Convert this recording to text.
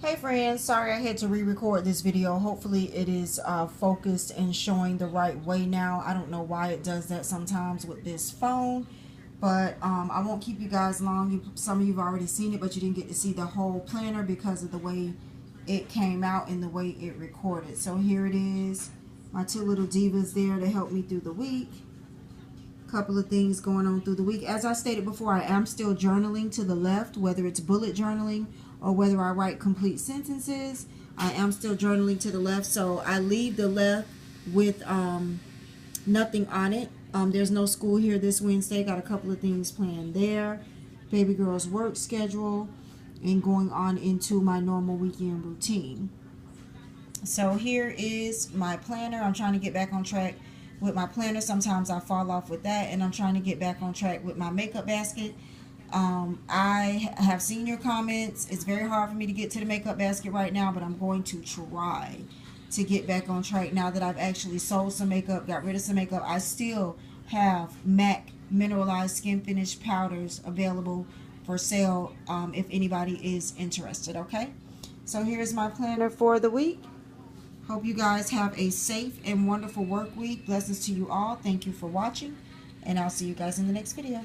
Hey friends, sorry I had to re-record this video. Hopefully it is focused and showing the right way now. I don't know why it does that sometimes with this phone, but I won't keep you guys long. Some of you have already seen it, but you didn't get to see the whole planner because of the way it came out and the way it recorded. So here it is, my two little divas there to help me through the week. Couple of things going on through the week. As I stated before, I am still journaling to the left, whether it's bullet journaling or whether I write complete sentences. I am still journaling to the left, so I leave the left with nothing on it. There's no school here this Wednesday. Got a couple of things planned there. Baby girl's work schedule and going on into my normal weekend routine. So here is my planner. I'm trying to get back on track with my planner. Sometimes I fall off with that, and I'm trying to get back on track with my makeup basket. I have seen your comments. It's very hard for me to get to the makeup basket right now, but I'm going to try to get back on track now that I've actually sold some makeup, got rid of some makeup. I still have MAC mineralized skin finish powders available for sale if anybody is interested. Okay, so here's my planner for the week. Hope you guys have a safe and wonderful work week. Blessings to you all. Thank you for watching, and I'll see you guys in the next video.